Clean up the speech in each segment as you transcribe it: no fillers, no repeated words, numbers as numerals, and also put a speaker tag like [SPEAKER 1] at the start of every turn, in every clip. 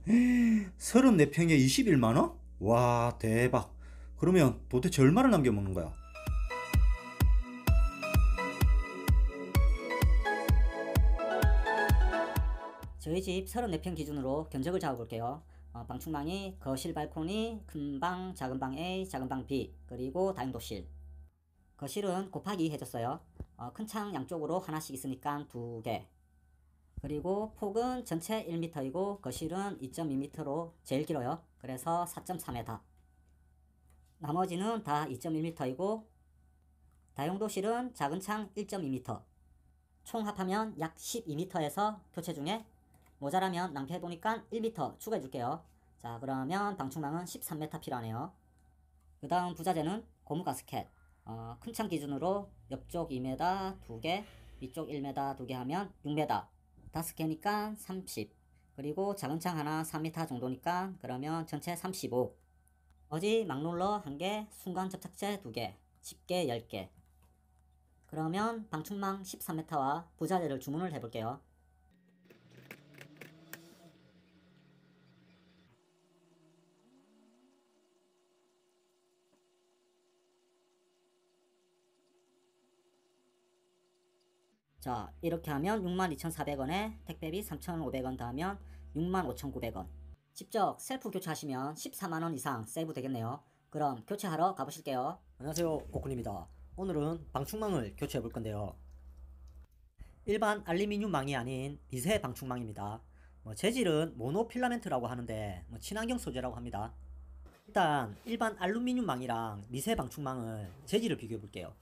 [SPEAKER 1] 34평에 21만원? 와, 대박. 그러면 도대체 얼마를 남겨 먹는 거야?
[SPEAKER 2] 저희 집 34평 기준으로 견적을 잡아볼게요. 방충망이 거실 발코니, 큰 방, 작은 방 A, 작은 방 B, 그리고 다용도실. 거실은 곱하기 해줬어요. 큰 창 양쪽으로 하나씩 있으니까 2개. 그리고 폭은 전체 1m이고 거실은 2.2m로 제일 길어요. 그래서 4.3m. 나머지는 다 2.1m이고 다용도실은 작은 창 1.2m. 총 합하면 약 12m에서 교체 중에 모자라면 낭패해보니까 1m 추가해줄게요. 자, 그러면 방충망은 13m 필요하네요. 그 다음 부자재는 고무 가스켓. 큰 창 기준으로 옆쪽 2m 2개, 위쪽 1m 2개 하면 6m. 5개니까 30. 그리고 작은 창 하나 4m 정도니까 그러면 전체 35. 어지 막롤러 1개, 순간 접착제 2개, 집게 10개. 그러면 방충망 13m와 부자재를 주문을 해볼게요. 자, 이렇게 하면 62,400원에 택배비 3,500원 더하면 65,900원. 직접 셀프 교체하시면 14만원 이상 세이브 되겠네요. 그럼 교체하러 가보실게요.
[SPEAKER 3] 안녕하세요, 오쿤입니다. 오늘은 방충망을 교체해 볼 건데요. 일반 알루미늄 망이 아닌 미세 방충망입니다. 재질은 모노필라멘트라고 하는데 친환경 소재라고 합니다. 일단 일반 알루미늄 망이랑 미세 방충망을 재질을 비교해 볼게요.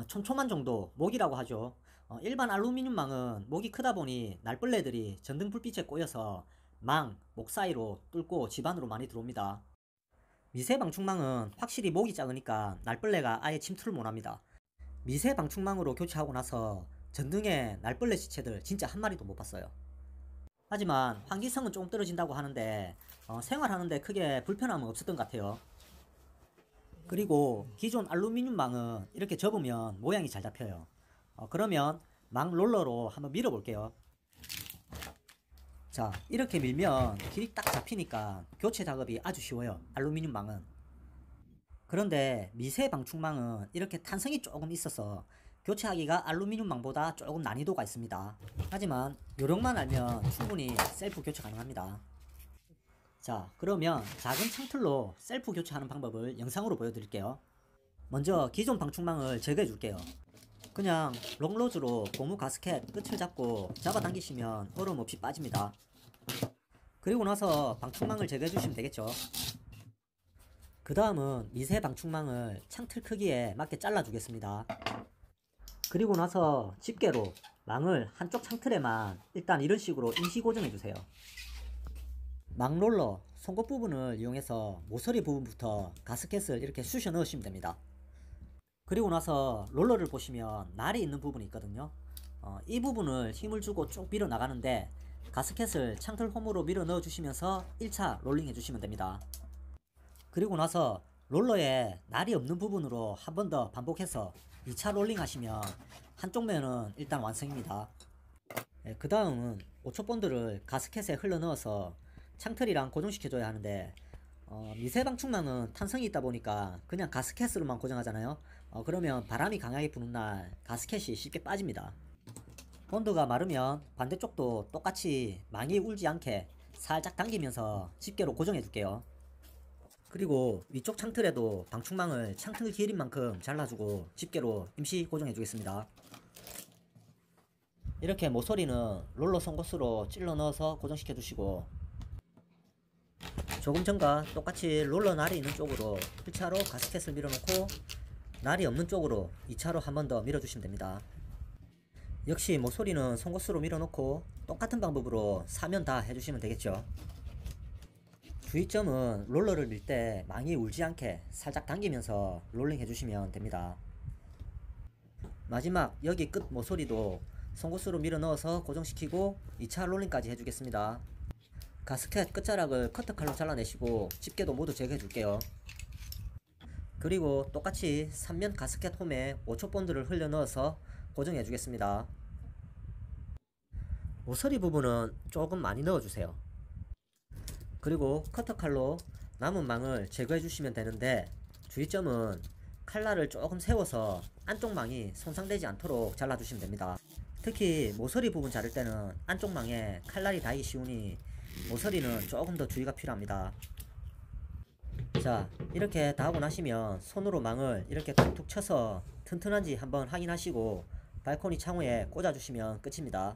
[SPEAKER 3] 촘촘한 정도 목이라고 하죠. 일반 알루미늄 망은 목이 크다 보니 날벌레들이 전등 불빛에 꼬여서 망, 목 사이로 뚫고 집 안으로 많이 들어옵니다. 미세 방충망은 확실히 목이 작으니까 날벌레가 아예 침투를 못합니다. 미세 방충망으로 교체하고 나서 전등에 날벌레 시체들 진짜 한 마리도 못 봤어요. 하지만 환기성은 조금 떨어진다고 하는데 생활하는데 크게 불편함은 없었던 것 같아요. 그리고 기존 알루미늄 망은 이렇게 접으면 모양이 잘 잡혀요. 그러면 망 롤러로 한번 밀어 볼게요. 자, 이렇게 밀면 길이 딱 잡히니까 교체 작업이 아주 쉬워요, 알루미늄 망은. 그런데 미세 방충망은 이렇게 탄성이 조금 있어서 교체하기가 알루미늄 망보다 조금 난이도가 있습니다. 하지만 요령만 알면 충분히 셀프 교체 가능합니다. 자, 그러면 작은 창틀로 셀프 교체하는 방법을 영상으로 보여드릴게요. 먼저 기존 방충망을 제거해 줄게요. 그냥 롱로즈로 고무 가스켓 끝을 잡고 잡아당기시면 얼음 없이 빠집니다. 그리고 나서 방충망을 제거해 주시면 되겠죠. 그 다음은 미세 방충망을 창틀 크기에 맞게 잘라 주겠습니다. 그리고 나서 집게로 망을 한쪽 창틀에만 일단 이런 식으로 임시 고정해 주세요. 망롤러 송곳 부분을 이용해서 모서리 부분부터 가스켓을 이렇게 쑤셔 넣으시면 됩니다. 그리고 나서 롤러를 보시면 날이 있는 부분이 있거든요. 이 부분을 힘을 주고 쭉 밀어 나가는데 가스켓을 창틀 홈으로 밀어 넣어 주시면서 1차 롤링 해주시면 됩니다. 그리고 나서 롤러에 날이 없는 부분으로 한 번 더 반복해서 2차 롤링 하시면 한쪽 면은 일단 완성입니다. 그 다음은 5초 본드를 가스켓에 흘러 넣어서 창틀이랑 고정시켜줘야 하는데 미세 방충망은 탄성이 있다 보니까 그냥 가스켓으로만 고정하잖아요. 그러면 바람이 강하게 부는 날 가스켓이 쉽게 빠집니다. 본드가 마르면 반대쪽도 똑같이 망이 울지 않게 살짝 당기면서 집게로 고정해 줄게요. 그리고 위쪽 창틀에도 방충망을 창틀 길인 만큼 잘라주고 집게로 임시 고정해 주겠습니다. 이렇게 모서리는 롤러 송곳으로 찔러 넣어서 고정시켜 주시고, 조금 전과 똑같이 롤러 날이 있는 쪽으로 1차로 가스켓을 밀어놓고 날이 없는 쪽으로 2차로 한 번 더 밀어주시면 됩니다. 역시 모서리는 송곳으로 밀어놓고 똑같은 방법으로 사면 다 해주시면 되겠죠. 주의점은 롤러를 밀 때 망이 울지 않게 살짝 당기면서 롤링 해주시면 됩니다. 마지막 여기 끝 모서리도 송곳으로 밀어 넣어서 고정시키고 2차 롤링까지 해주겠습니다. 가스켓 끝자락을 커터칼로 잘라내시고 집게도 모두 제거해 줄게요. 그리고 똑같이 3면 가스켓 홈에 5초 본드를 흘려 넣어서 고정해 주겠습니다. 모서리 부분은 조금 많이 넣어주세요. 그리고 커터칼로 남은 망을 제거해 주시면 되는데, 주의점은 칼날을 조금 세워서 안쪽 망이 손상되지 않도록 잘라 주시면 됩니다. 특히 모서리 부분 자를 때는 안쪽 망에 칼날이 닿기 쉬우니 모서리는 조금 더 주의가 필요합니다. 자, 이렇게 다 하고 나시면 손으로 망을 이렇게 툭툭 쳐서 튼튼한지 한번 확인하시고 발코니 창호에 꽂아 주시면 끝입니다.